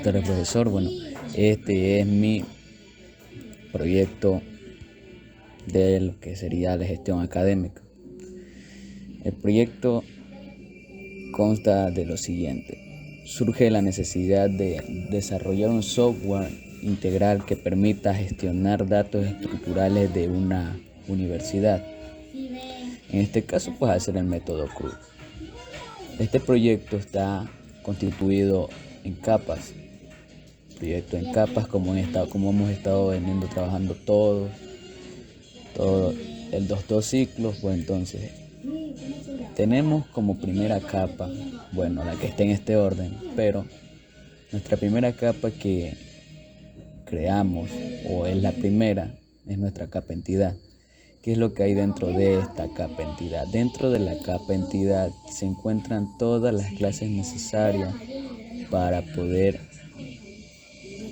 Buenas tardes, profesor. Bueno, este es mi proyecto de lo que sería la gestión académica. El proyecto consta de lo siguiente. Surge la necesidad de desarrollar un software integral que permita gestionar datos estructurales de una universidad. En este caso, pues hacer el método CRUD. Este proyecto está constituido en capas. Proyecto en capas, como hemos estado trabajando todo los dos ciclos. Pues entonces tenemos como primera capa, bueno, la que está en este orden, pero nuestra primera capa que creamos, o es la primera, es nuestra capa entidad. ¿Qué es lo que hay dentro de esta capa entidad? Dentro de la capa entidad se encuentran todas las clases necesarias para poder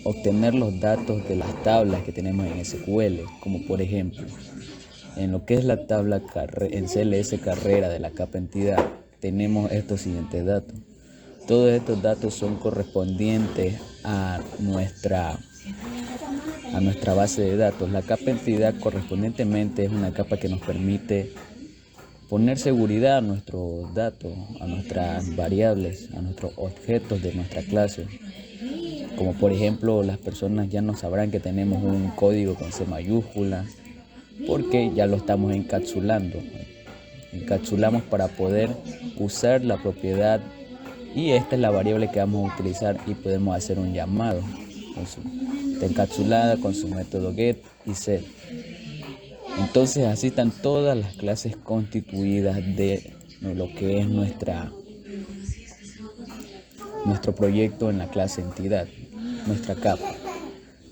obtener los datos de las tablas que tenemos en SQL, como por ejemplo, en lo que es la tabla en CLS carrera de la capa entidad, tenemos estos siguientes datos. Todos estos datos son correspondientes a nuestra base de datos. La capa entidad correspondientemente es una capa que nos permite poner seguridad a nuestros datos, a nuestras variables, a nuestros objetos de nuestra clase. Como por ejemplo, las personas ya no sabrán que tenemos un código con C mayúscula, porque ya lo estamos encapsulando. Encapsulamos para poder usar la propiedad, y esta es la variable que vamos a utilizar y podemos hacer un llamado. Está encapsulada con su método get y set. Entonces así están todas las clases constituidas de lo que es nuestro proyecto en la clase entidad, nuestra capa.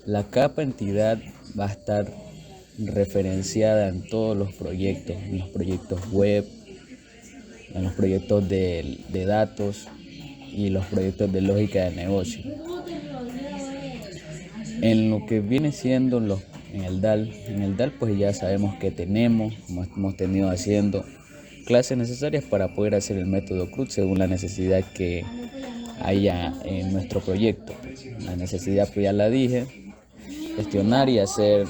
La capa entidad va a estar referenciada en todos los proyectos, en los proyectos web, en los proyectos de datos y los proyectos de lógica de negocio. En lo que viene siendo en el DAL pues ya sabemos que tenemos, como hemos tenido haciendo, clases necesarias para poder hacer el método CRUD según la necesidad que haya en nuestro proyecto. La necesidad, pues ya la dije, gestionar y hacer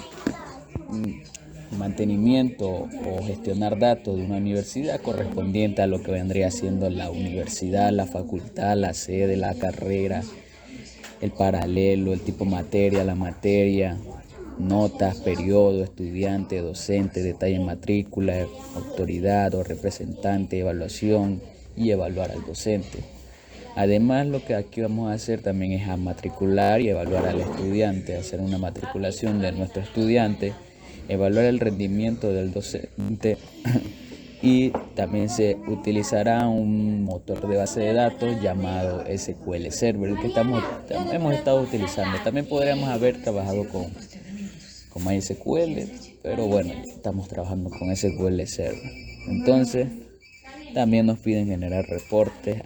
mantenimiento o gestionar datos de una universidad correspondiente a lo que vendría siendo la universidad, la facultad, la sede, la carrera, el paralelo, el tipo materia, la materia, notas, periodo, estudiante, docente, detalle en matrícula, autoridad o representante, evaluación y evaluar al docente. Además, lo que aquí vamos a hacer también es a matricular y evaluar al estudiante, hacer una matriculación de nuestro estudiante, evaluar el rendimiento del docente y también se utilizará un motor de base de datos llamado SQL Server, el que hemos estado utilizando. También podríamos haber trabajado con MySQL, pero bueno, estamos trabajando con SQL Server. Entonces, también nos piden generar reportes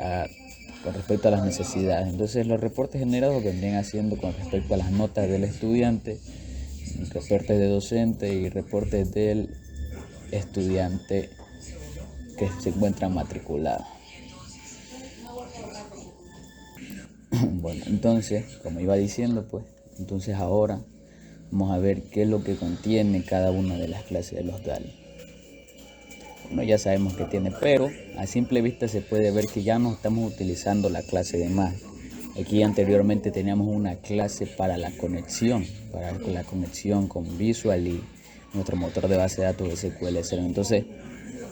con respecto a las necesidades. Entonces, los reportes generados vendrían haciendo con respecto a las notas del estudiante, reportes de docente y reportes del estudiante que se encuentra matriculado. Bueno, entonces, como iba diciendo, pues, entonces ahora vamos a ver qué es lo que contiene cada una de las clases de los DAL. Bueno, ya sabemos que tiene, pero a simple vista se puede ver que ya no estamos utilizando la clase de más. Aquí anteriormente teníamos una clase para la conexión con Visual y nuestro motor de base de datos SQL Server. Entonces,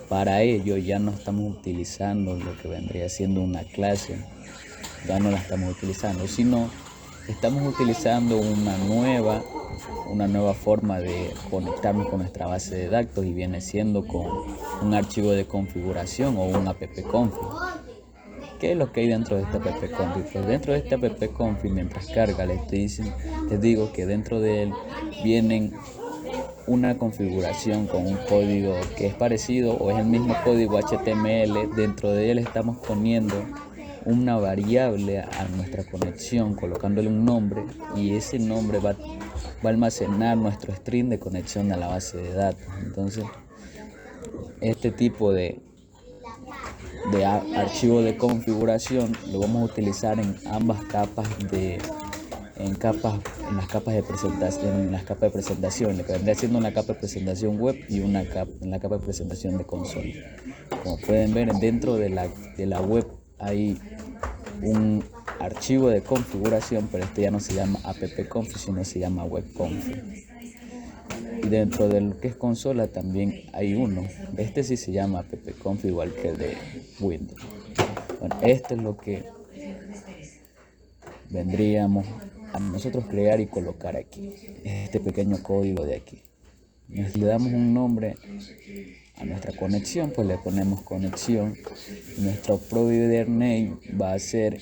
para ello ya no estamos utilizando lo que vendría siendo una clase, ya no la estamos utilizando, sino estamos utilizando una nueva forma de conectarnos con nuestra base de datos, y viene siendo con un archivo de configuración o un appconfig. ¿Qué es lo que hay dentro de este appconfig? Pues dentro de este appconfig, mientras carga, les digo que dentro de él vienen una configuración con un código que es parecido o es el mismo código HTML. Dentro de él estamos poniendo una variable a nuestra conexión, colocándole un nombre, y ese nombre va a almacenar nuestro string de conexión a la base de datos. Entonces, este tipo de de archivo de configuración lo vamos a utilizar en ambas capas en las capas de presentación, lo que vendría siendo una capa de presentación web y en la capa de presentación de consola. Como pueden ver, dentro de la web hay un archivo de configuración, pero este ya no se llama appconf, sino se llama webconf. Y dentro de lo que es consola también hay uno. Este sí se llama appconf, igual que el de Windows. Bueno, esto es lo que vendríamos a nosotros crear y colocar aquí, este pequeño código de aquí. Le damos un nombre a nuestra conexión, pues le ponemos conexión. Nuestro provider name va a ser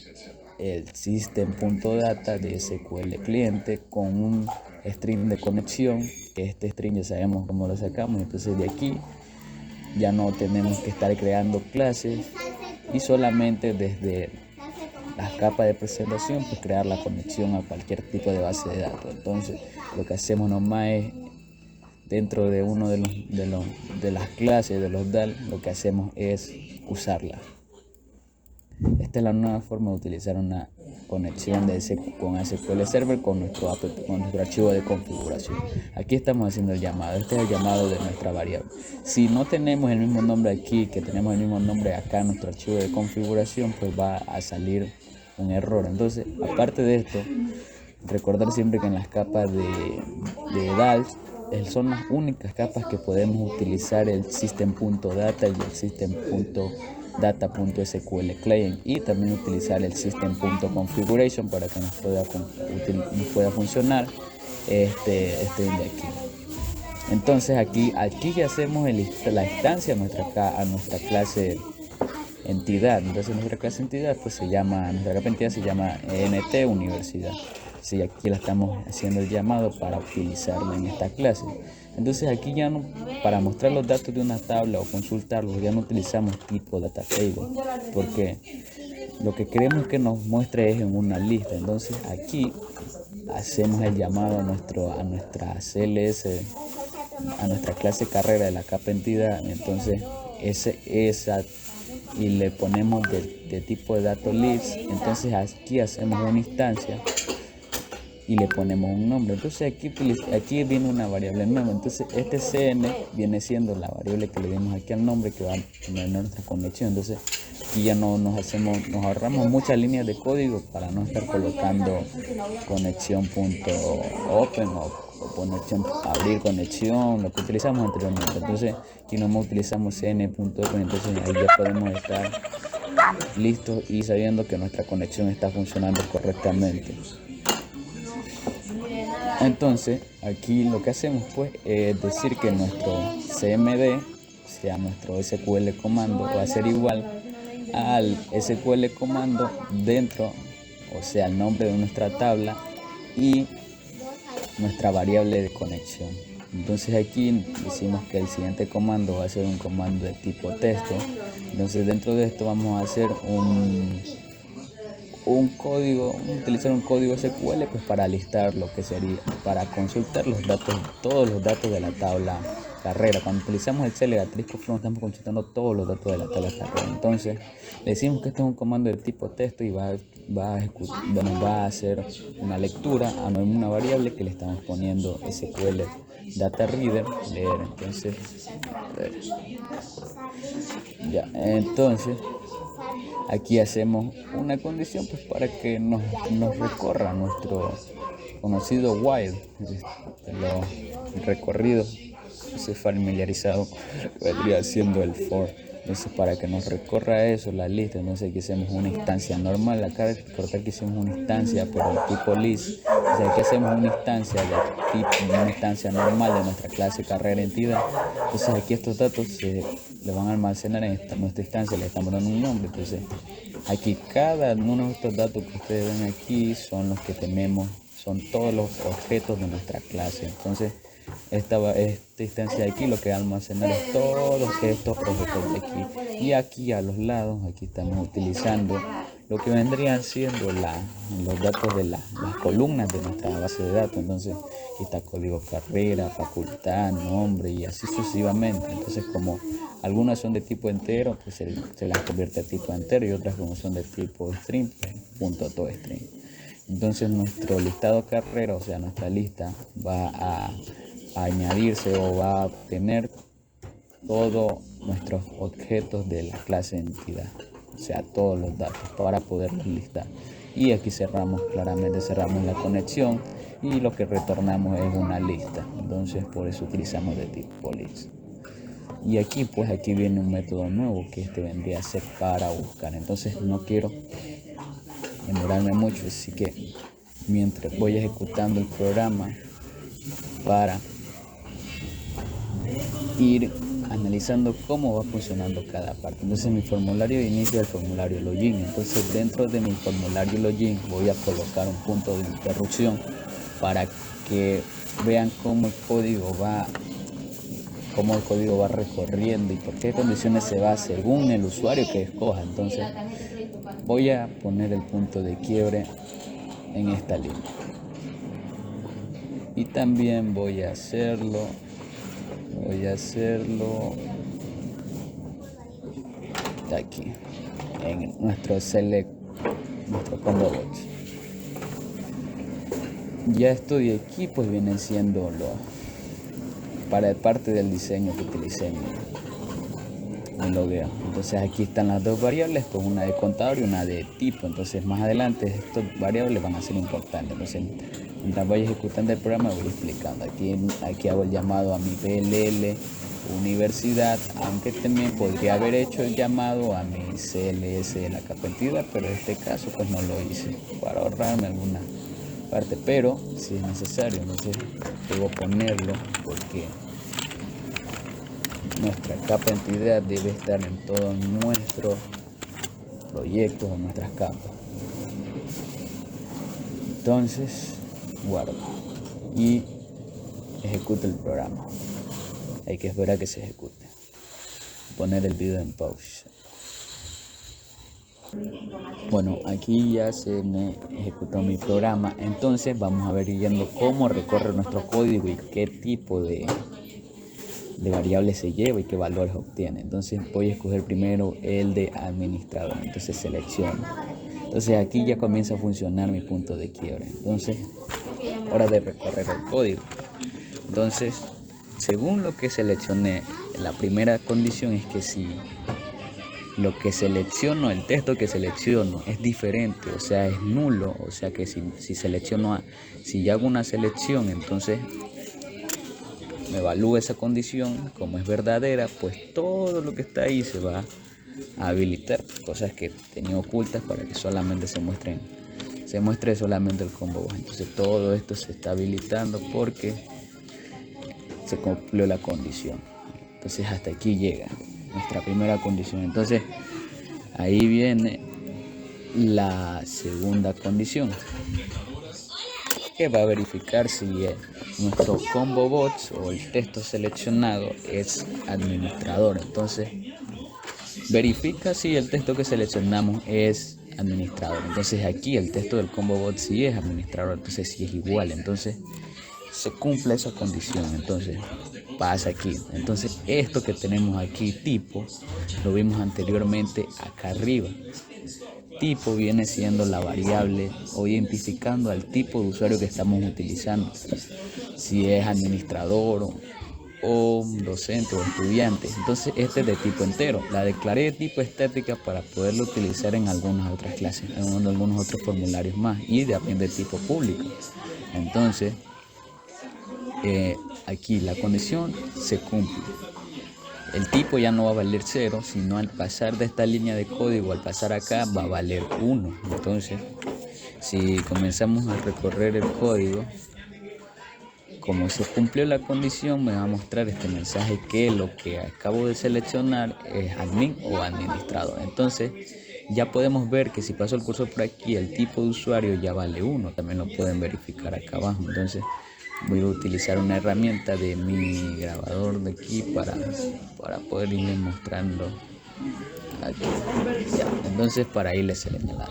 el system.data de SQL cliente con un string de conexión, que este string ya sabemos cómo lo sacamos. Entonces de aquí ya no tenemos que estar creando clases y solamente desde las capas de presentación pues crear la conexión a cualquier tipo de base de datos. Entonces lo que hacemos nomás es, dentro de uno de las clases de los DAL, lo que hacemos es usarla. Esta es la nueva forma de utilizar una conexión con SQL Server con nuestro archivo de configuración. Aquí estamos haciendo el llamado. Este es el llamado de nuestra variable. Si no tenemos el mismo nombre aquí, que tenemos el mismo nombre acá en nuestro archivo de configuración, pues va a salir un error. Entonces, aparte de esto, recordar siempre que en las capas de DAL son las únicas capas que podemos utilizar el system.data y el system.data.sql client, y también utilizar el system.configuration para que nos pueda funcionar este de aquí. Entonces aquí ya hacemos la instancia a nuestra clase entidad. Entonces nuestra clase entidad pues nuestra capa entidad se llama ENT universidad. Sí, aquí la estamos haciendo el llamado para utilizarla en esta clase. Entonces aquí ya no, para mostrar los datos de una tabla o consultarlos, ya no utilizamos tipo data table, porque lo que queremos que nos muestre es en una lista. Entonces aquí hacemos el llamado a nuestra CLS, a nuestra clase carrera de la capa entidad. Entonces esa y le ponemos de tipo de datos leads. Entonces aquí hacemos una instancia y le ponemos un nombre. Entonces aquí viene una variable nueva. Entonces este cn viene siendo la variable que le dimos aquí al nombre, que va a poner nuestra conexión. Entonces aquí ya nos ahorramos muchas líneas de código para no estar colocando conexión.open o abrir conexión, lo que utilizamos anteriormente. Entonces aquí nomás utilizamos cn.open. entonces ahí ya podemos estar listos y sabiendo que nuestra conexión está funcionando correctamente. Entonces aquí lo que hacemos pues es decir que nuestro cmd, o sea nuestro SQL comando, va a ser igual al SQL comando dentro, o sea el nombre de nuestra tabla y nuestra variable de conexión. Entonces aquí decimos que el siguiente comando va a ser un comando de tipo texto. Entonces dentro de esto vamos a hacer utilizar un código SQL pues para listar lo que sería, para consultar todos los datos de la tabla carrera. Cuando utilizamos el Excel y Arisco Flow estamos consultando todos los datos de la tabla carrera. Entonces le decimos que esto es un comando de tipo texto y va a hacer una lectura a una variable que le estamos poniendo SQL Data Reader, leer. Entonces entonces aquí hacemos una condición pues para que nos recorra nuestro conocido while, el recorrido. Se familiarizado vendría siendo el for. Entonces para que nos recorra eso, la lista, entonces aquí hacemos una instancia normal. Acá recordar que hicimos una instancia pero el tipo list. O sea, aquí hacemos una instancia normal de nuestra clase carrera entidad. Entonces aquí estos datos se le van a almacenar en nuestra instancia, le estamos dando un nombre. Entonces aquí cada uno de estos datos que ustedes ven aquí son los que tenemos, son todos los objetos de nuestra clase. Entonces esta instancia de aquí lo que va a almacenar es todos estos objetos de aquí. Y aquí a los lados, aquí estamos utilizando lo que vendrían siendo los datos de las columnas de nuestra base de datos. Entonces aquí está código carrera, facultad, nombre y así sucesivamente. Entonces como algunas son de tipo entero, pues se las convierte a tipo entero, y otras como son de tipo string, pues punto todo string. Entonces nuestro listado carrera, o sea nuestra lista, va a añadirse o va a tener todos nuestros objetos de la clase entidad, o sea todos los datos para poderlos listar. Y aquí claramente cerramos la conexión y lo que retornamos es una lista. Entonces por eso utilizamos de tipo list. Y aquí viene un método nuevo que vendría a ser para buscar. Entonces no quiero demorarme mucho, así que mientras voy ejecutando el programa para ir analizando cómo va funcionando cada parte. Entonces mi formulario de inicio es el formulario login. Entonces dentro de mi formulario login voy a colocar un punto de interrupción para que vean cómo el código va recorriendo y por qué condiciones se va según el usuario que escoja. Entonces voy a poner el punto de quiebre en esta línea y también voy a hacerlo aquí en nuestro select, nuestro combo box. Ya esto de aquí pues vienen siendo para parte del diseño que utilicé en el logueo. Entonces aquí están las dos variables, pues una de contador y una de tipo. Entonces más adelante estas variables van a ser importantes. Entonces mientras vaya ejecutando el programa voy explicando. Aquí hago el llamado a mi BLL universidad, aunque también podría haber hecho el llamado a mi CLS de la capa entidad, pero en este caso pues no lo hice para ahorrarme alguna parte, pero si es necesario, entonces debo ponerlo porque nuestra capa entidad debe estar en todos nuestros proyectos o nuestras capas. Entonces guardo y ejecuto el programa. Hay que esperar a que se ejecute. Poner el video en pausa. Bueno, aquí ya se me ejecutó mi programa. Entonces vamos a ver viendo cómo recorre nuestro código y qué tipo de variables se lleva y qué valores obtiene. Entonces voy a escoger primero el de administrador. Entonces selecciono. Entonces aquí ya comienza a funcionar mi punto de quiebre. Entonces, hora de recorrer el código. Entonces, según lo que seleccioné, la primera condición es que si lo que selecciono, el texto que selecciono es diferente, o sea, es nulo, o sea que si yo hago una selección, entonces me evalúa esa condición, como es verdadera, pues todo lo que está ahí se va a habilitar, cosas que tenía ocultas para que solamente se muestre solamente el combo box. Entonces todo esto se está habilitando porque se cumplió la condición. Entonces hasta aquí llega nuestra primera condición. Entonces ahí viene la segunda condición, que va a verificar si nuestro combo box o el texto seleccionado es administrador. Entonces verifica si el texto que seleccionamos es administrador. Entonces aquí el texto del combo bot sí es administrador, entonces sí es igual. Entonces se cumple esa condición. Entonces pasa aquí. Entonces esto que tenemos aquí, tipo, lo vimos anteriormente acá arriba. Tipo viene siendo la variable o identificando al tipo de usuario que estamos utilizando, si es administrador o docente o estudiante. Entonces este es de tipo entero. La declaré de tipo estática para poderlo utilizar en algunas otras clases, en algunos otros formularios más, y también de tipo público. Entonces aquí la condición se cumple. El tipo ya no va a valer 0, sino al pasar de esta línea de código, al pasar acá, va a valer 1. Entonces, si comenzamos a recorrer el código, como se cumplió la condición, me va a mostrar este mensaje que lo que acabo de seleccionar es admin o administrador. Entonces, ya podemos ver que si paso el cursor por aquí, el tipo de usuario ya vale 1. También lo pueden verificar acá abajo. Entonces, voy a utilizar una herramienta de mi grabador de aquí para poder irles mostrando Aquí. Ya. Entonces para irle señalando.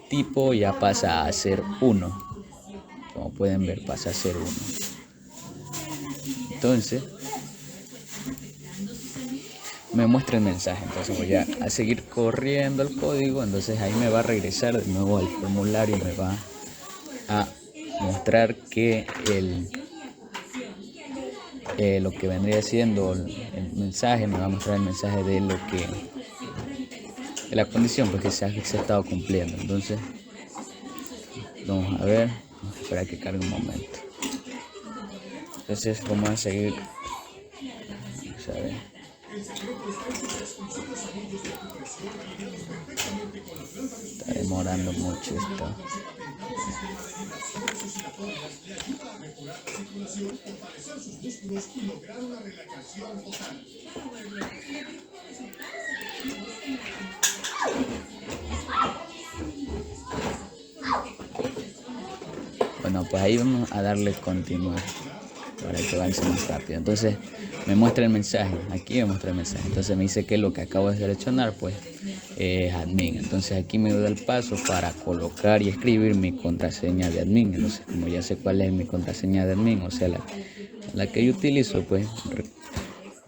Tipo ya pasa a ser 1. Como pueden ver, pasa a ser 1. Entonces me muestra el mensaje. Entonces voy a seguir corriendo el código. Entonces ahí me va a regresar de nuevo al formulario. Me va a mostrar que lo que vendría siendo el mensaje, me va a mostrar el mensaje de lo que de la condición porque se ha estado cumpliendo. Entonces vamos a ver, vamos a esperar que cargue un momento. Entonces vamos a seguir, vamos a ver. Está demorando mucho esto. Bueno, pues ahí vamos a darle continuar para que avance más rápido. Entonces me muestra el mensaje, aquí me muestra el mensaje. Entonces me dice que lo que acabo de seleccionar pues es admin. Entonces aquí me da el paso para colocar y escribir mi contraseña de admin. Entonces como ya sé cuál es mi contraseña de admin, o sea la que yo utilizo, pues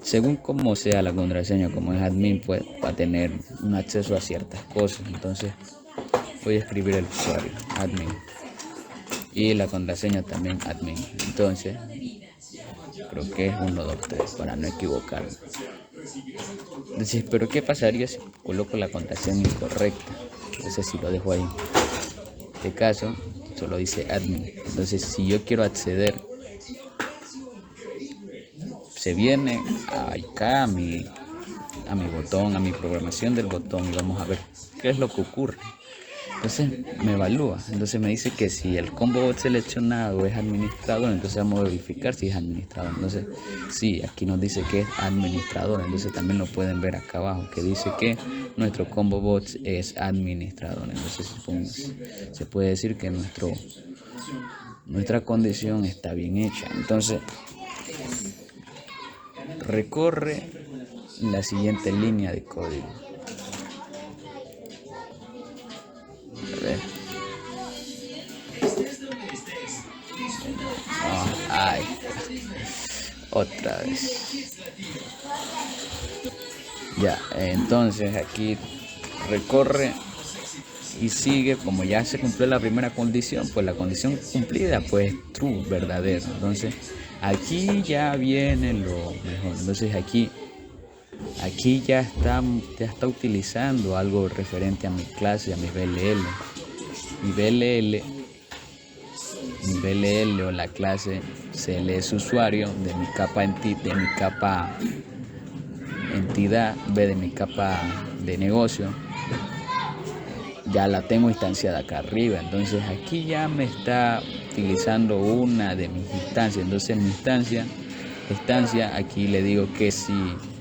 según como sea la contraseña, como es admin, pues va a tener un acceso a ciertas cosas. Entonces voy a escribir el usuario admin y la contraseña también admin. Entonces creo que es 1, 2, 3 para no equivocarme. Entonces, pero ¿qué pasaría si coloco la contraseña incorrecta? Entonces si lo dejo ahí, en este caso solo dice admin. Entonces si yo quiero acceder, se viene acá a mi botón, a mi programación del botón, y vamos a ver qué es lo que ocurre. Entonces me evalúa, entonces me dice que si el combo bot seleccionado es administrador, entonces vamos a verificar si es administrador. Entonces sí, aquí nos dice que es administrador, entonces también lo pueden ver acá abajo que dice que nuestro combo bot es administrador. Entonces se puede decir que nuestra condición está bien hecha. Entonces recorre la siguiente línea de código. A ver. Ay, otra vez. Ya, entonces aquí recorre y sigue, como ya se cumplió la primera condición, pues la condición cumplida pues true, verdadero. Entonces aquí ya viene lo mejor. Entonces aquí ya está utilizando algo referente a mi clase, a mi BLL. Mi BLL o la clase CLS usuario de mi capa entidad, B de mi capa de negocio, ya la tengo instanciada acá arriba. Entonces aquí ya me está utilizando una de mis instancias. Entonces mi instancia aquí le digo que si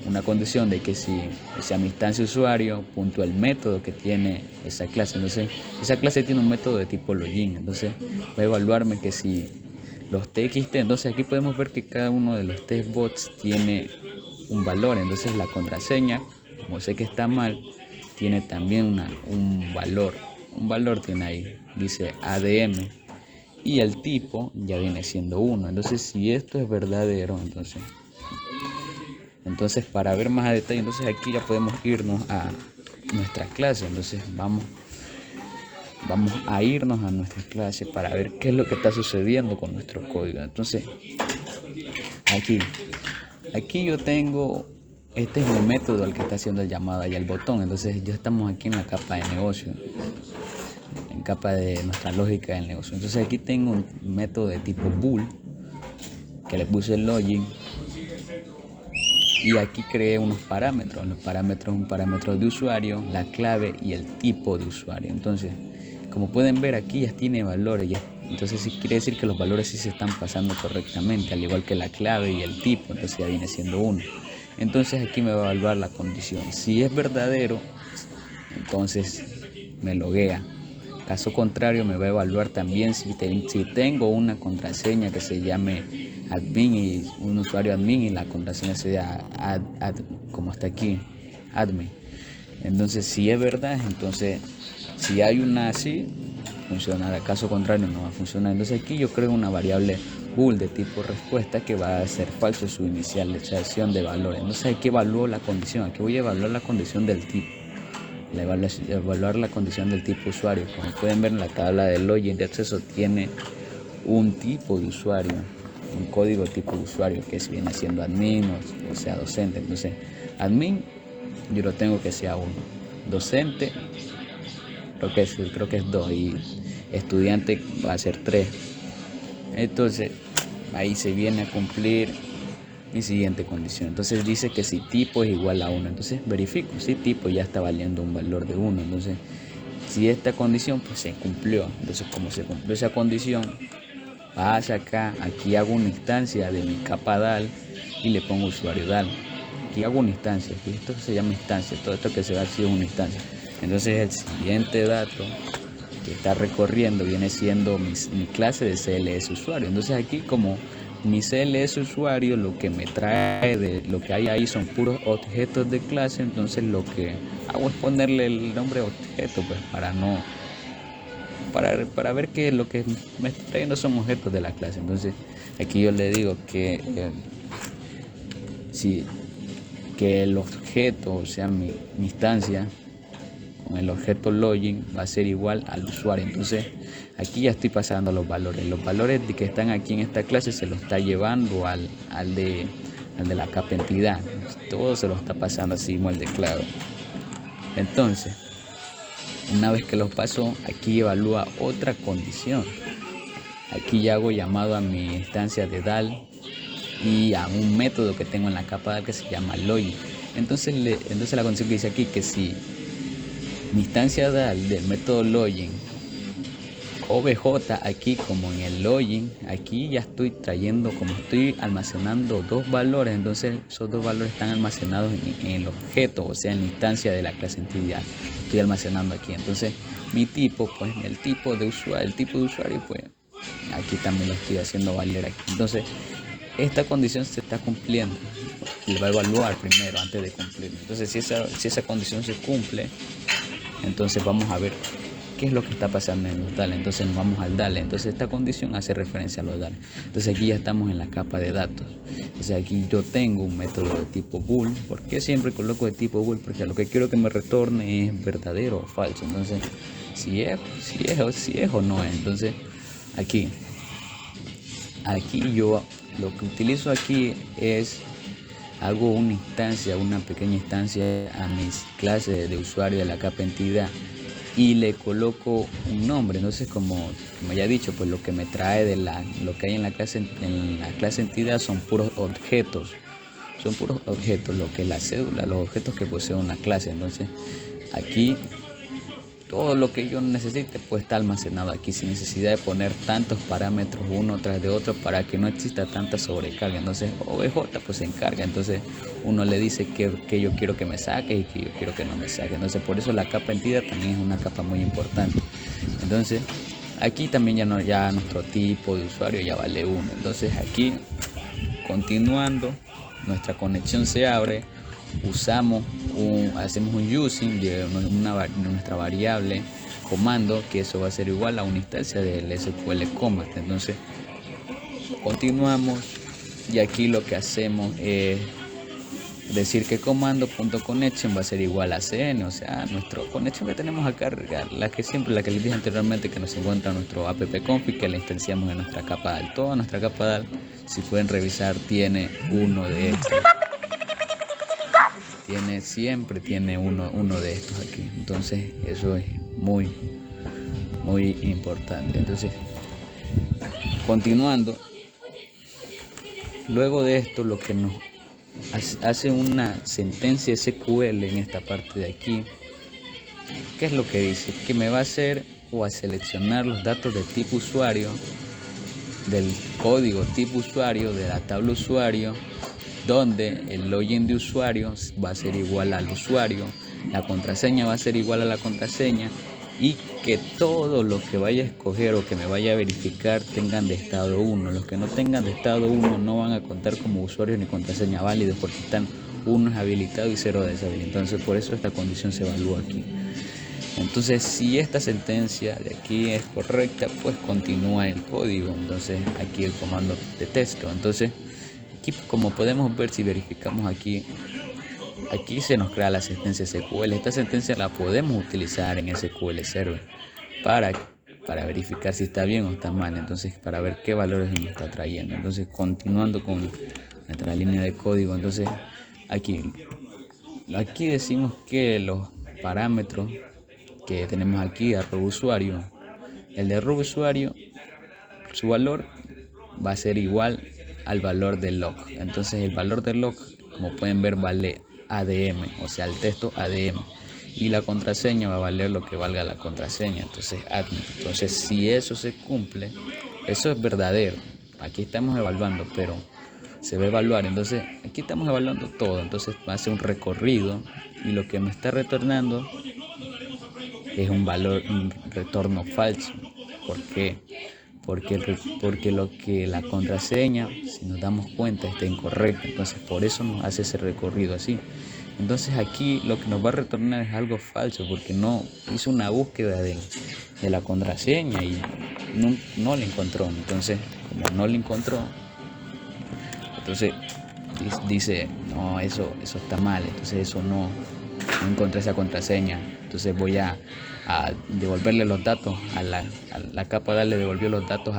una condición de que si sea mi instancia usuario punto el método que tiene esa clase. Entonces esa clase tiene un método de tipo login. Entonces va a evaluarme que si los txt. Entonces aquí podemos ver que cada uno de los test bots tiene un valor. Entonces la contraseña, como sé que está mal, tiene también un valor tiene ahí, dice ADM, y el tipo ya viene siendo 1. Entonces si esto es verdadero, entonces para ver más a detalle, entonces aquí ya podemos irnos a nuestra clase. Entonces vamos a irnos a nuestra clase para ver qué es lo que está sucediendo con nuestro código. Entonces aquí yo tengo, este es el método al que está haciendo el llamado ahí al botón. Entonces ya estamos aquí en la capa de negocio, en capa de nuestra lógica del negocio. Entonces aquí tengo un método de tipo bool que le puse el login, y aquí creé unos parámetros. Los parámetros, un parámetro de usuario, la clave y el tipo de usuario. Entonces como pueden ver aquí ya tiene valores, entonces sí quiere decir que los valores sí se están pasando correctamente, al igual que la clave y el tipo. Entonces ya viene siendo 1. Entonces aquí me va a evaluar la condición. Si es verdadero, entonces me loguea. Caso contrario, me va a evaluar también si tengo una contraseña que se llame admin y un usuario admin y la contraseña sea como está aquí, admin. Entonces, si es verdad, entonces, si hay una así, funcionará. Caso contrario, no va a funcionar. Entonces, aquí yo creo una variable bool de tipo respuesta que va a ser falso su inicialización de valor. Entonces, aquí evalúo la condición. Aquí voy a evaluar la condición del tipo. Evaluar la condición del tipo usuario. Como pueden ver en la tabla del login de acceso, tiene un tipo de usuario, un código tipo de usuario que viene siendo admin o sea docente. Entonces, admin yo lo tengo que sea 1, docente creo que es 2 y estudiante va a ser 3. Entonces, ahí se viene a cumplir mi siguiente condición. Entonces dice que si tipo es igual a 1, entonces verifico si tipo ya está valiendo un valor de 1. Entonces, si esta condición pues se cumplió, entonces como se cumplió esa condición, pasa acá, aquí hago una instancia de mi capa DAL y le pongo usuario DAL. Aquí hago una instancia, aquí esto se llama instancia, todo esto que se va a hacer es una instancia. Entonces el siguiente dato que está recorriendo viene siendo mi clase de CLS usuario. Entonces aquí como mi CLS usuario, lo que me trae de lo que hay ahí son puros objetos de clase, entonces lo que hago es ponerle el nombre objeto, pues para ver que lo que me está trayendo son objetos de la clase. Entonces aquí yo le digo que que el objeto, o sea mi instancia con el objeto login va a ser igual al usuario. Entonces aquí ya estoy pasando los valores que están aquí en esta clase se los está llevando al de la capa entidad, todo se lo está pasando así como el de clave. Entonces una vez que los paso, aquí evalúa otra condición. Aquí ya hago llamado a mi instancia de DAL y a un método que tengo en la capa DAL que se llama login. Entonces la condición que dice aquí que si mi instancia DAL del método login OBJ aquí como en el login, aquí ya estoy trayendo, como estoy almacenando dos valores, entonces esos dos valores están almacenados en el objeto, o sea en la instancia de la clase entidad. Estoy almacenando aquí, entonces mi tipo, pues el tipo de usuario, pues aquí también lo estoy haciendo valer aquí. Entonces esta condición se está cumpliendo y va a evaluar primero antes de cumplir. Entonces si esa condición se cumple, entonces vamos a ver qué es lo que está pasando en los DAL. Entonces nos vamos al DAL. Entonces esta condición hace referencia a los DAL. Entonces aquí ya estamos en la capa de datos. Entonces aquí yo tengo un método de tipo bool. ¿Por qué siempre coloco de tipo bool? Porque lo que quiero que me retorne es verdadero o falso. Entonces si es o no es. Entonces aquí yo lo que utilizo aquí es hago una pequeña instancia a mis clases de usuario de la capa entidad y le coloco un nombre. Entonces como ya he dicho, pues lo que me trae de lo que hay en la clase entidad son puros objetos, lo que es la cédula, los objetos que posee una clase. Entonces aquí todo lo que yo necesite pues está almacenado aquí sin necesidad de poner tantos parámetros uno tras de otro para que no exista tanta sobrecarga. Entonces OBJ pues se encarga, entonces uno le dice que yo quiero que me saque y que yo quiero que no me saque. Entonces por eso la capa entidad también es una capa muy importante. Entonces aquí también ya nuestro tipo de usuario ya vale 1. Entonces aquí continuando nuestra conexión se abre, hacemos un using de nuestra variable comando, que eso va a ser igual a una instancia del SQL Combat. Entonces continuamos y aquí lo que hacemos es decir que comando.connection va a ser igual a cn, o sea nuestra conexión que tenemos a cargar, la que les dije anteriormente, que nos encuentra nuestro app-config, que la instanciamos en nuestra capa DAL. Toda nuestra capa DAL, si pueden revisar, tiene uno de estos. Siempre tiene uno de estos aquí. Entonces eso es muy importante. Entonces continuando, luego de esto lo que nos hace una sentencia SQL en esta parte de aquí, ¿qué es lo que dice? Que me va a hacer o a seleccionar los datos de tipo usuario, del código tipo usuario, de la tabla usuario, donde el login de usuario va a ser igual al usuario, la contraseña va a ser igual a la contraseña, y que todo lo que vaya a escoger o que me vaya a verificar tengan de estado 1. Los que no tengan de estado 1 no van a contar como usuarios ni contraseña válidos porque están uno es habilitado y 0 deshabilitado. Entonces por eso esta condición se evalúa aquí. Entonces si esta sentencia de aquí es correcta, pues continúa el código. Entonces aquí el comando de texto. Entonces aquí, como podemos ver, si verificamos aquí se nos crea la sentencia SQL. Esta sentencia la podemos utilizar en SQL Server para verificar si está bien o está mal. Entonces, para ver qué valores nos está trayendo. Entonces, continuando con nuestra línea de código, entonces aquí decimos que los parámetros que tenemos aquí, arroba usuario, el de arroba usuario, su valor va a ser igual al valor del log. Entonces el valor del log, como pueden ver, vale ADM, o sea, el texto ADM, y la contraseña va a valer lo que valga la contraseña, entonces admin. Entonces si eso se cumple, eso es verdadero. Aquí estamos evaluando, pero se va a evaluar. Entonces aquí estamos evaluando todo. Entonces va a ser un recorrido y lo que me está retornando es un retorno falso. ¿Por qué? Porque lo que la contraseña, si nos damos cuenta, está incorrecta. Entonces por eso nos hace ese recorrido así. Entonces aquí lo que nos va a retornar es algo falso, porque no hizo una búsqueda de la contraseña y no la encontró. Entonces, como no la encontró, entonces dice, no, eso está mal. Entonces eso no encontré esa contraseña. Entonces voy a devolverle los datos a la capa. Le devolvió los datos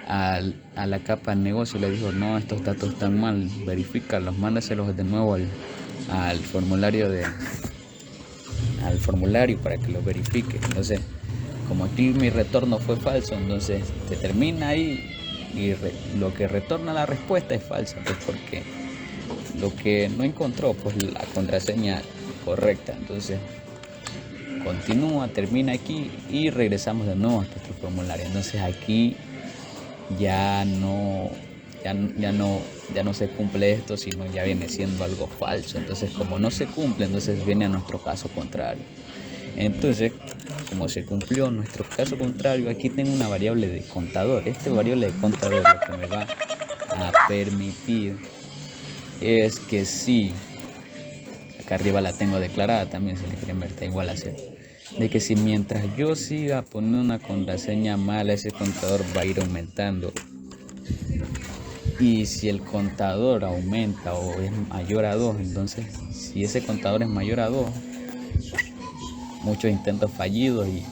a la capa del negocio y le dijo, no, estos datos están mal, verifícalos, mándaselos de nuevo al formulario para que lo verifique. Entonces, como aquí mi retorno fue falso, entonces se termina ahí y lo que retorna la respuesta es falsa, pues porque lo que no encontró, pues la contraseña correcta. Entonces continúa, termina aquí y regresamos de nuevo a nuestro formulario. Entonces aquí ya no se cumple esto, sino ya viene siendo algo falso. Entonces como no se cumple, entonces viene a nuestro caso contrario. Entonces, como se cumplió nuestro caso contrario, aquí tengo una variable de contador. Este variable de contador lo que me va a permitir es que si, acá arriba la tengo declarada también, si le quieren ver, está igual a 0, de que si mientras yo siga poniendo una contraseña mala, ese contador va a ir aumentando. Y si el contador aumenta o es mayor a 2, entonces si ese contador es mayor a 2, muchos intentos fallidos y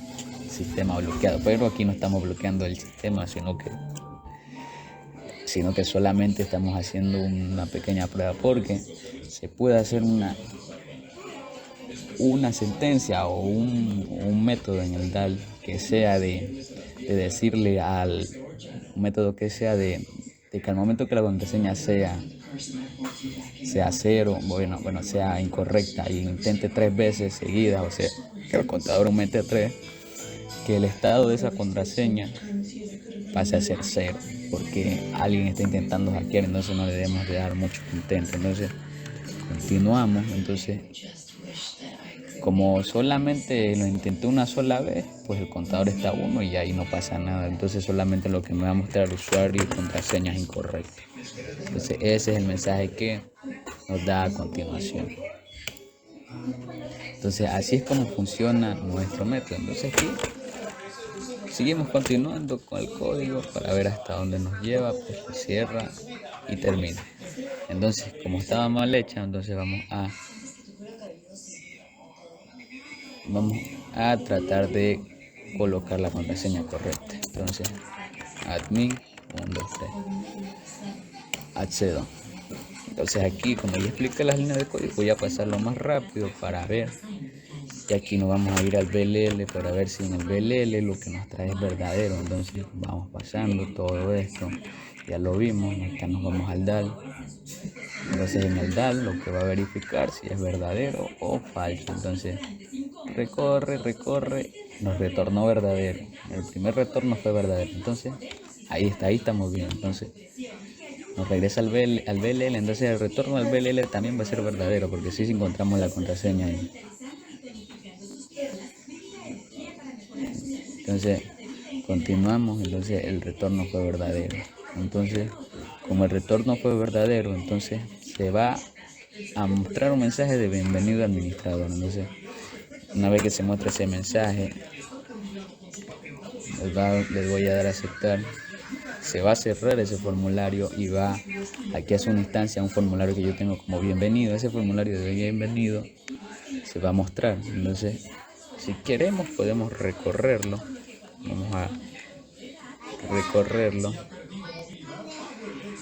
sistema bloqueado. Pero aquí no estamos bloqueando el sistema, sino que solamente estamos haciendo una pequeña prueba, porque se puede hacer una sentencia o un método en el DAL que sea de decirle al método que sea de que al momento que la contraseña sea 0, sea incorrecta y intente 3 veces seguidas, o sea, que el contador aumente a 3, que el estado de esa contraseña pase a ser 0, porque alguien está intentando hackear. Entonces no le debemos de dar muchos intentos. Entonces continuamos. Entonces, como solamente lo intenté una sola vez, pues el contador está a 1 y ahí no pasa nada. Entonces solamente lo que me va a mostrar el usuario y contraseñas incorrectas. Entonces ese es el mensaje que nos da a continuación. Entonces así es como funciona nuestro método. Entonces aquí seguimos continuando con el código para ver hasta dónde nos lleva, pues cierra y termina. Entonces, como estaba mal hecha, entonces vamos a tratar de colocar la contraseña correcta. Entonces, admin 1, 2, 3, accedo. Entonces aquí, como ya expliqué las líneas de código, voy a pasarlo más rápido para ver. Y aquí nos vamos a ir al BLL para ver si en el BLL lo que nos trae es verdadero. Entonces vamos pasando todo esto, ya lo vimos. Acá nos vamos al DAL. Entonces en el DAL lo que va a verificar si es verdadero o falso. Entonces recorre, nos retornó verdadero. El primer retorno fue verdadero. Entonces ahí estamos bien. Entonces nos regresa al BLL. Entonces el retorno al BLL también va a ser verdadero, porque si encontramos la contraseña ahí. Entonces continuamos. Entonces el retorno fue verdadero. Entonces, como el retorno fue verdadero, entonces se va a mostrar un mensaje de bienvenido administrador. Entonces, una vez que se muestra ese mensaje, les voy a dar a aceptar. Se va a cerrar ese formulario y va aquí a una instancia, un formulario que yo tengo como bienvenido. Ese formulario de bienvenido se va a mostrar. Entonces, si queremos podemos recorrerlo. Vamos a recorrerlo.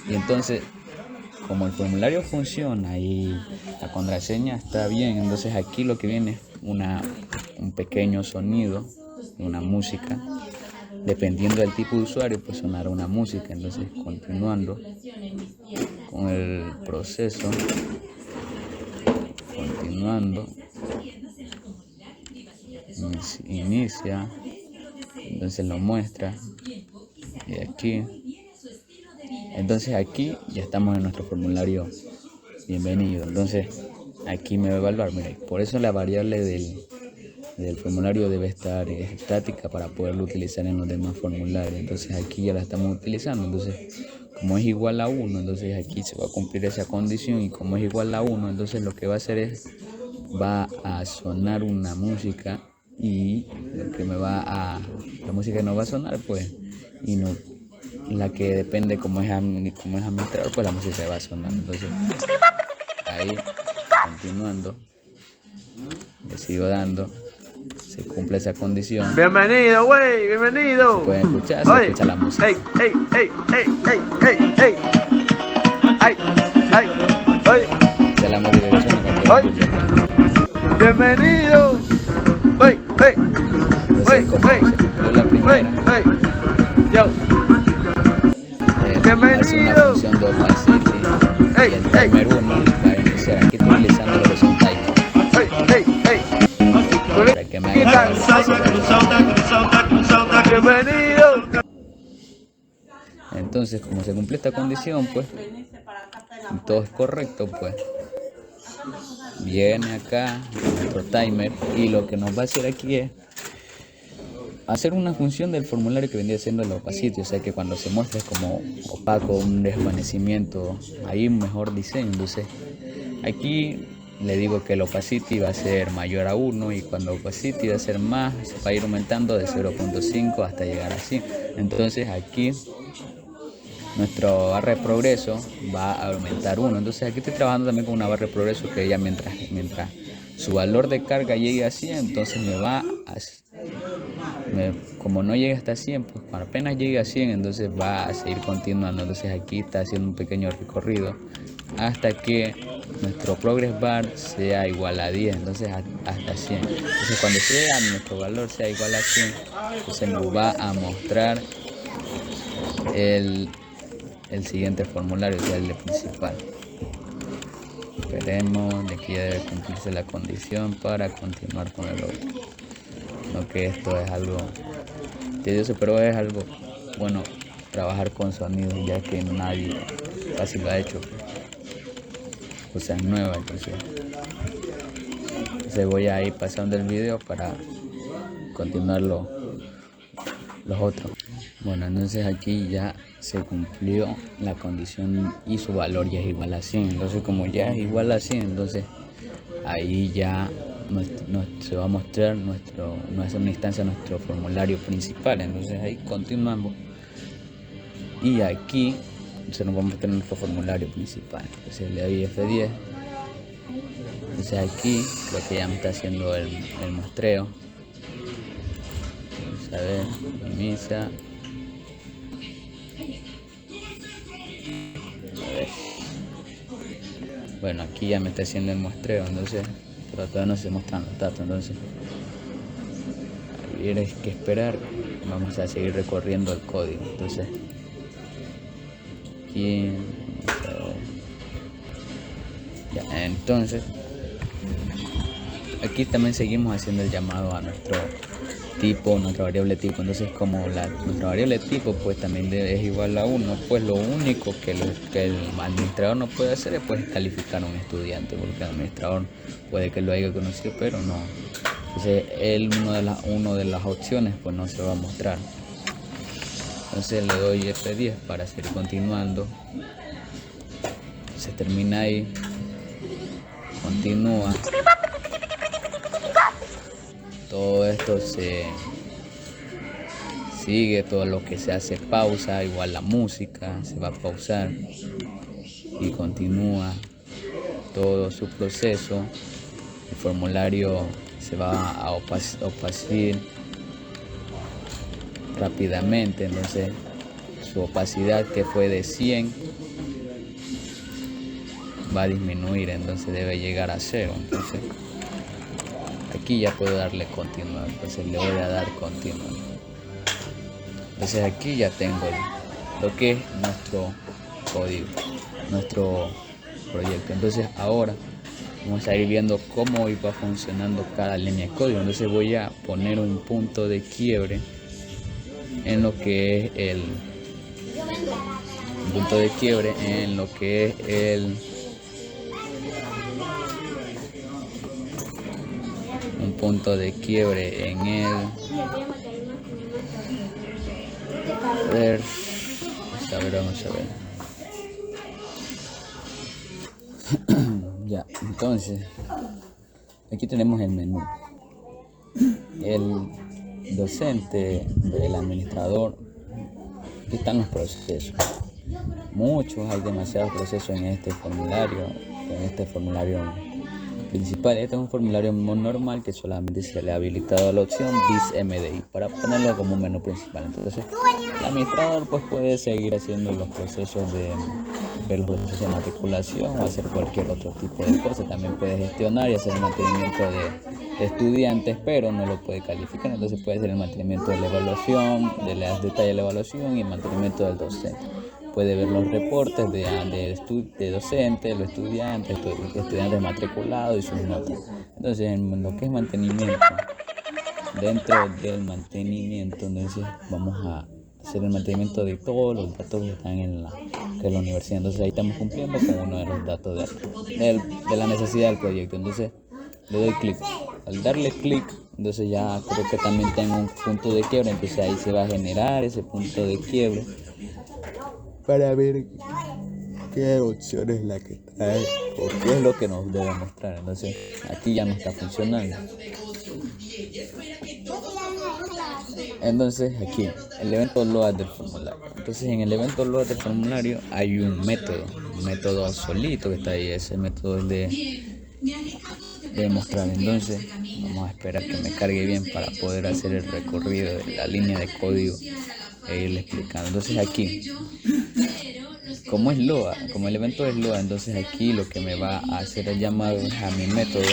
Y entonces, como el formulario funciona y la contraseña está bien, entonces aquí lo que viene es un pequeño sonido, una música. Dependiendo del tipo de usuario, pues sonará una música. Entonces, continuando con el proceso, continuando, inicia, entonces lo muestra, y aquí, entonces aquí ya estamos en nuestro formulario bienvenido. Entonces, aquí me va a evaluar, mira, por eso la variable del formulario debe estar estática para poderlo utilizar en los demás formularios. Entonces aquí ya la estamos utilizando. Entonces, como es igual a 1, entonces aquí se va a cumplir esa condición, y como es igual a 1, entonces lo que va a hacer es, va a sonar una música, y lo que la música que no va a sonar, pues, y no la que depende como es administrador, pues la música va a sonar. Entonces, ahí, continuando, le sigo dando. Se cumple esa condición. Bienvenido, güey, bienvenido. Se puede escuchar, se escucha la música. Ey, ey, ey, ey, ey, ey, ey. Ay, ay, ay. Esa es la música que suena cuando lo escucha. Bienvenido. Ey, ey. Entonces, como se cumplió la primera, Yo. hace una función de opacity, y el timer 1 va a iniciar. Aquí estoy utilizando lo que son timers. Para que me haga bienvenido. Entonces, como se cumple esta condición, pues, y todo es correcto, pues, viene acá nuestro timer, y lo que nos va a hacer aquí es hacer una función del formulario que vendría siendo el opacity, o sea que cuando se muestra es como opaco, un desvanecimiento, ahí un mejor diseño. Entonces, aquí le digo que el opacity va a ser mayor a 1, y cuando opacity va a ser más, va a ir aumentando de 0.5 hasta llegar a 100. Entonces aquí nuestra barra de progreso va a aumentar 1. Entonces aquí estoy trabajando también con una barra de progreso que ya mientras su valor de carga llegue a 100, entonces como no llega hasta 100, pues cuando apenas llegue a 100, entonces va a seguir continuando. Entonces aquí está haciendo un pequeño recorrido hasta que nuestro progress bar sea igual a 10, entonces hasta 100. Entonces cuando sea nuestro valor sea igual a 100, entonces nos va a mostrar el siguiente formulario, o sea, el principal. Esperemos, de que ya debe cumplirse la condición para continuar con el otro. No que esto es algo tedioso, pero es algo bueno trabajar con sonidos, ya que nadie casi lo ha hecho, cosas nuevas. Entonces voy a ir pasando el video para continuar los otros. Bueno, entonces aquí ya se cumplió la condición y su valor ya es igual a 100. Entonces, como ya es igual a 100, entonces ahí ya se va a mostrar no es una instancia nuestro formulario principal. Entonces ahí continuamos, y aquí se nos va a mostrar nuestro formulario principal. Entonces le doy F10. Entonces aquí creo que ya me está haciendo el muestreo. Vamos a ver, inicia. Bueno, aquí ya me está haciendo el muestreo, entonces, pero todavía no se muestran los datos. Entonces, hay que esperar. Vamos a seguir recorriendo el código. Entonces, aquí vamos a ver. Ya, entonces aquí también seguimos haciendo el llamado a nuestro tipo, nuestra variable tipo. Entonces, como nuestra variable tipo pues también es igual a 1, pues lo único que el administrador no puede hacer es pues calificar a un estudiante, porque el administrador puede que lo haya conocido, pero no. Entonces una de las opciones pues no se va a mostrar. Entonces le doy F10 para seguir continuando. Se termina ahí. continúa, todo esto se sigue, todo lo que se hace pausa, igual la música se va a pausar y continúa todo su proceso. El formulario se va a opacir rápidamente, entonces su opacidad, que fue de 100, va a disminuir, entonces debe llegar a 0. Entonces aquí ya puedo darle continuar, entonces le voy a dar continuar. Entonces aquí ya tengo lo que es nuestro código, nuestro proyecto. Entonces ahora vamos a ir viendo cómo va funcionando cada línea de código. Entonces voy a poner un punto de quiebre en lo que es el punto de quiebre en lo que es un punto de quiebre en el vamos a ver. Ya, entonces aquí tenemos el menú. El docente, el administrador, aquí están los procesos. Hay demasiados procesos en este formulario principal. Este es un formulario muy normal que solamente se le ha habilitado la opción This MDI para ponerlo como un menú principal. Entonces el administrador pues puede seguir haciendo los procesos de matriculación o hacer cualquier otro tipo de cosa. También puede gestionar y hacer el mantenimiento de estudiantes, pero no lo puede calificar. Entonces puede hacer el mantenimiento de la evaluación, de los detalles de la evaluación y el mantenimiento del docente. Puede ver los reportes de docentes, los estudiantes matriculados y sus notas. Entonces, en lo que es mantenimiento, dentro del mantenimiento, entonces vamos a hacer el mantenimiento de todos los datos que están en la universidad. Entonces ahí estamos cumpliendo con uno de los datos de la necesidad del proyecto. Entonces le doy clic. Al darle clic, entonces ya creo que también tengo un punto de quiebre. Entonces ahí se va a generar ese punto de quiebre para ver qué opción es la que trae o qué es lo que nos debe mostrar. Entonces aquí ya no está funcionando. Entonces aquí el evento load del formulario. Entonces en el evento load del formulario hay un método solito que está ahí. Ese método es de mostrar. Entonces vamos a esperar que me cargue bien para poder hacer el recorrido de la línea de código e irle explicando. Entonces aquí, como el evento es load, entonces aquí lo que me va a hacer el llamado es a mi método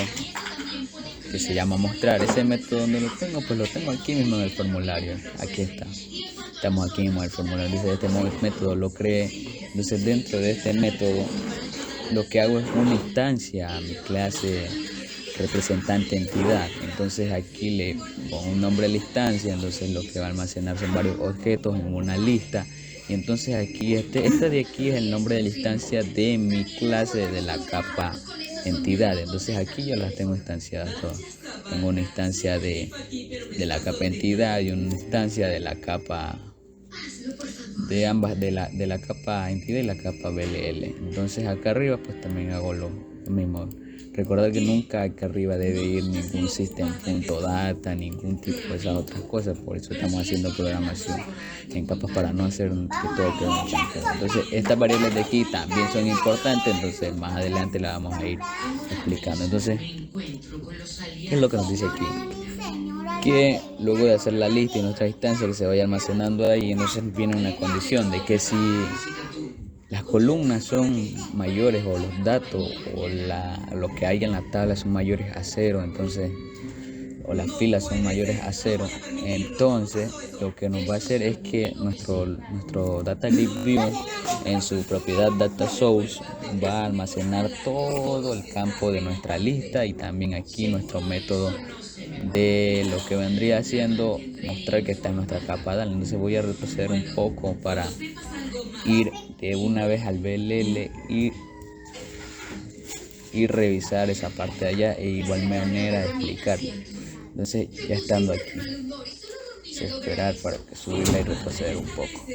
que se llama mostrar. Ese método, donde lo tengo, pues lo tengo aquí mismo en el formulario. Aquí está. Estamos aquí mismo en el formulario. Dice, este método lo creé. Entonces dentro de este método lo que hago es una instancia a mi clase representante entidad. Entonces aquí le pongo un nombre a la instancia. Entonces lo que va a almacenar son varios objetos en una lista. Y entonces aquí esta de aquí es el nombre de la instancia de mi clase de la capa entidad. Entonces aquí ya las tengo instanciadas todas. Tengo una instancia de la capa entidad y una instancia de la capa de ambas, de la capa entidad y la capa BLL. Entonces acá arriba pues también hago lo mismo. Recordar que nunca acá arriba debe ir ningún system.data, ningún tipo de esas otras cosas. Por eso estamos haciendo programación en capas para no hacer que todo quede mucho. Entonces estas variables de aquí también son importantes. Entonces más adelante las vamos a ir explicando. Entonces, ¿qué es lo que nos dice aquí? Que luego de hacer la lista y nuestra instancia que se vaya almacenando ahí, entonces viene una condición de que si las columnas son mayores o los datos o lo que hay en la tabla son mayores a 0, entonces, o las filas son mayores a 0, entonces lo que nos va a hacer es que nuestro data grid view en su propiedad data source va a almacenar todo el campo de nuestra lista y también aquí nuestro método de lo que vendría siendo mostrar que está en nuestra capa DAL. Entonces voy a retroceder un poco para ir de una vez al BLL y revisar esa parte de allá e igual manera de explicarla. Entonces ya estando aquí, esperar para que subirla y retroceder un poco.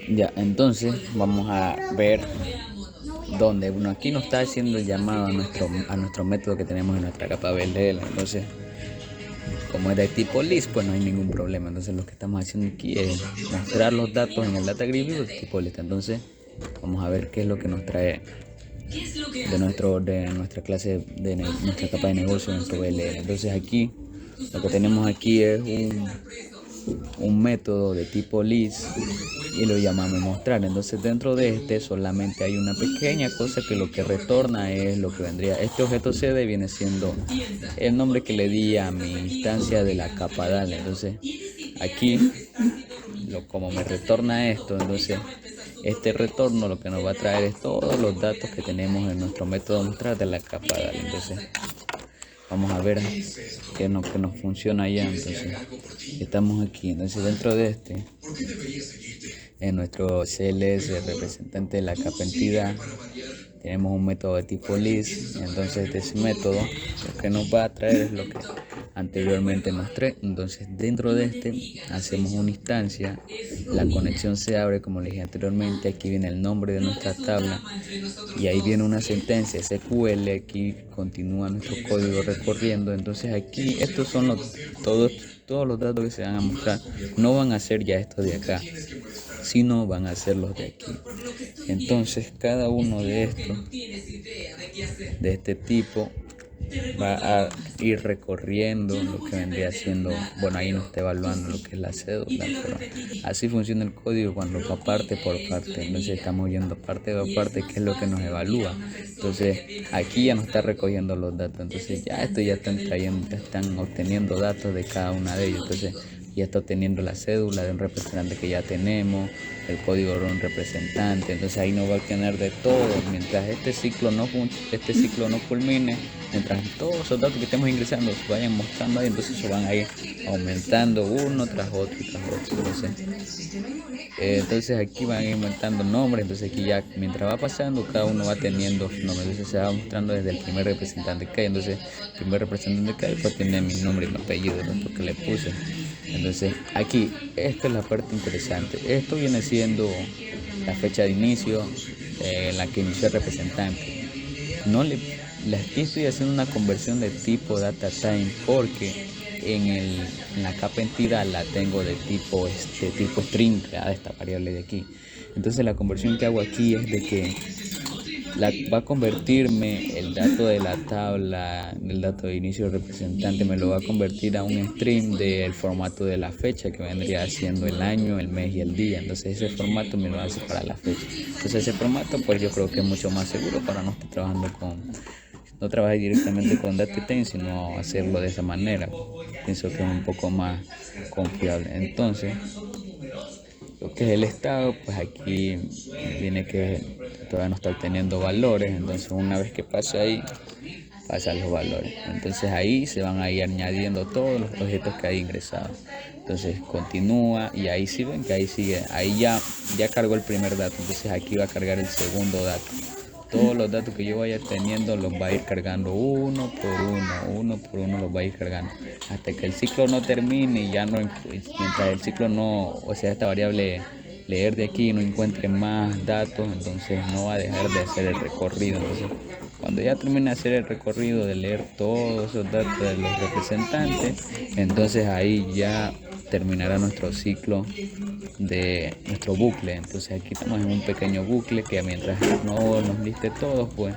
Ya, entonces vamos a ver dónde. Bueno, aquí nos está haciendo el llamado a nuestro método que tenemos en nuestra capa BLL. Entonces, como es de tipo list, pues no hay ningún problema. Entonces lo que estamos haciendo aquí es mostrar los datos en el data grid view de tipo list. Entonces vamos a ver qué es lo que nos trae de nuestra clase de nuestra capa de negocio, nuestro BLL. Entonces aquí lo que tenemos aquí es un método de tipo list y lo llamamos mostrar. Entonces dentro de este solamente hay una pequeña cosa que lo que retorna es lo que vendría. Este objeto CD viene siendo el nombre que le di a mi instancia de la capa DAL. Entonces aquí como me retorna esto, entonces este retorno lo que nos va a traer es todos los datos que tenemos en nuestro método mostrar de la capa DAL. Entonces vamos a ver qué es lo que nos funciona ya. Entonces estamos aquí. Entonces dentro de este, en nuestro CLS representante de la capa entidad, tenemos un método de tipo list. Entonces de ese método lo que nos va a traer es lo que anteriormente mostré. Entonces dentro de este hacemos una instancia, la conexión se abre como les dije anteriormente. Aquí viene el nombre de nuestra tabla y ahí viene una sentencia SQL. Aquí continúa nuestro código recorriendo. Entonces aquí estos son todos los datos que se van a mostrar. No van a ser ya estos de acá, sino van a ser los de aquí. Entonces cada uno de estos de este tipo va a ir recorriendo lo que vendría siendo, bueno, ahí nos está evaluando lo que es la cédula, pero así funciona el código cuando va parte por parte. Entonces estamos yendo parte por parte, que es lo que nos evalúa. Entonces aquí ya nos está recogiendo los datos. Entonces ya están obteniendo datos de cada una de ellos. Entonces ya está obteniendo la cédula de un representante que ya tenemos, el código de un representante. Entonces ahí nos va a obtener de todo. Mientras este ciclo no culmine, mientras todos esos datos que estemos ingresando se vayan mostrando ahí, entonces se van a ir aumentando uno tras otro y tras otro. Entonces aquí van a ir aumentando nombres. Entonces aquí ya mientras va pasando cada uno va teniendo su nombre. Entonces se va mostrando desde el primer representante que hay. Entonces el primer representante que hay pues tiene mi nombre y mi apellido, lo que le puse. Entonces aquí esta es la parte interesante. Esto viene siendo la fecha de inicio en la que inició el representante. Aquí estoy haciendo una conversión de tipo data time porque en la capa entidad la tengo de tipo string, creada esta variable de aquí. Entonces la conversión que hago aquí es de que va a convertirme el dato de la tabla, el dato de inicio del representante, me lo va a convertir a un string del formato de la fecha, que vendría siendo el año, el mes y el día. Entonces ese formato me lo hace para la fecha. Entonces ese formato pues yo creo que es mucho más seguro para no estar trabajando no trabajar directamente con DataTime, sino hacerlo de esa manera. Pienso que es un poco más confiable. Entonces lo que es el estado, pues aquí viene que todavía no está obteniendo valores. Entonces una vez que pasa ahí, pasan los valores. Entonces ahí se van a ir añadiendo todos los objetos que hay ingresados. Entonces continúa y ahí sí ven que ahí sigue, ahí ya cargó el primer dato. Entonces aquí va a cargar el segundo dato. Todos los datos que yo vaya teniendo los va a ir cargando uno por uno los va a ir cargando hasta que el ciclo no termine. Y ya no, mientras el ciclo no, o sea, esta variable leer de aquí no encuentre más datos, entonces no va a dejar de hacer el recorrido. Entonces cuando ya termine de hacer el recorrido de leer todos esos datos de los representantes, entonces ahí ya terminará nuestro ciclo de nuestro bucle. Entonces aquí estamos en un pequeño bucle que mientras no nos liste todos, pues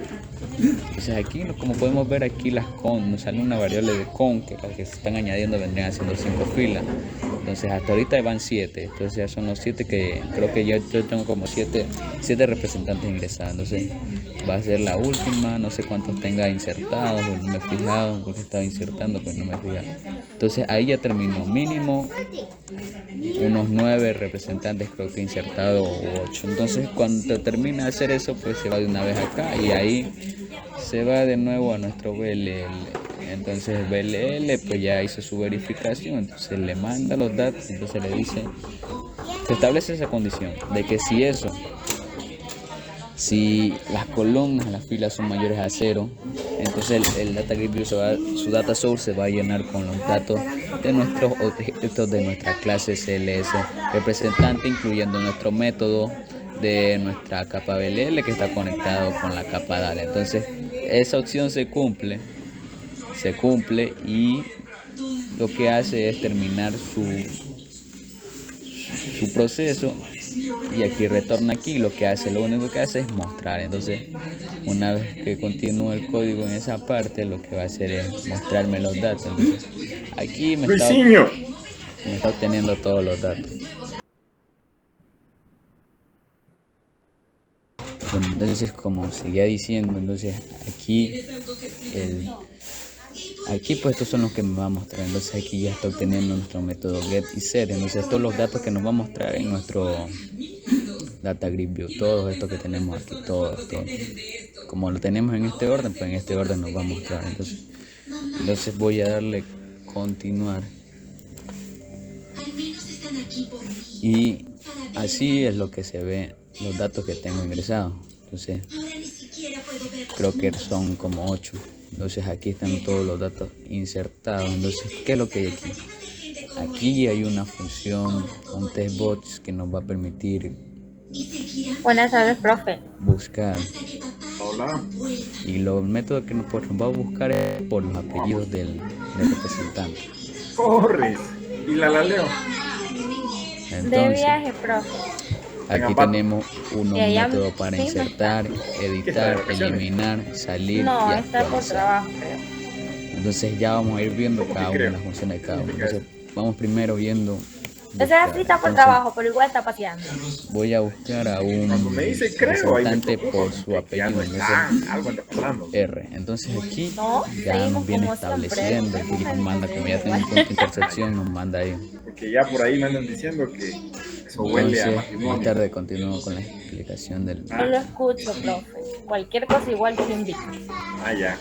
entonces aquí como podemos ver aquí nos sale una variable de con, que las que se están añadiendo vendrían haciendo 5 filas. Entonces hasta ahorita van 7, entonces ya son los 7 que creo que yo tengo como 7 representantes ingresados. Entonces va a ser la última, no sé cuántos tenga insertados, no me he fijado porque estaba insertando, pues no me he fijado. Entonces ahí ya terminó, mínimo unos 9 representantes creo que insertado o 8. Entonces cuando termina de hacer eso, pues se va de una vez acá y ahí se va de nuevo a nuestro BLL. Entonces BLL pues ya hizo su verificación, entonces le manda los datos, entonces le dice Se establece esa condición de que si las columnas, las filas son mayores a 0, entonces el data grid view su data source se va a llenar con los datos de nuestros objetos de nuestra clase CLS representante, incluyendo nuestro método de nuestra capa BLL que está conectado con la capa DAL. Entonces esa opción se cumple y lo que hace es terminar su proceso, y aquí retorna aquí, lo único que hace es mostrar. Entonces una vez que continúe el código en esa parte, lo que va a hacer es mostrarme los datos. Entonces aquí me está obteniendo todos los datos. Bueno, entonces, como seguía diciendo, entonces aquí pues estos son los que me va a mostrar. Entonces aquí ya está obteniendo nuestro método get y set. Entonces estos son los datos que nos va a mostrar en nuestro data grid view. Todos estos que tenemos aquí, todos. Como lo tenemos en este orden, pues en este orden nos va a mostrar. Entonces voy a darle continuar. Y así es lo que se ve los datos que tengo ingresados. Entonces creo que son como 8. Entonces aquí están todos los datos insertados. Entonces, ¿qué es lo que hay aquí? Aquí hay una función, un testbox que nos va a permitir Buenas tardes, profe. buscar. Hola. Y los métodos que nos va a buscar es por los apellidos del representante. Corre. Y la leo. De Entonces, viaje, profe. aquí Venga, tenemos un método para sí, insertar, editar, eliminar, salir No, y está por actualizar. trabajo, creo. Entonces ya vamos a ir viendo ¿Cómo que cada una de creo? las funciones de cada uno. ¿Cómo que Entonces vamos primero viendo. Ese sí está por Entonces, trabajo, pero igual está paseando. voy a buscar a un Cuando me dice creo, ahí me representante preocupa, por su porque ya no apellido. está, Entonces, algo está pasando. R. Entonces aquí No, ya seguimos nos viene como siempre. estableciendo, aquí nos manda, como ya tengo un punto de intersección, nos manda ahí. Porque ya por ahí me andan diciendo que eso huele a Entonces, más matrimonio. tarde continúo con la explicación del. Yo lo escucho, profe. Cualquier cosa igual te invito. Ah, ya.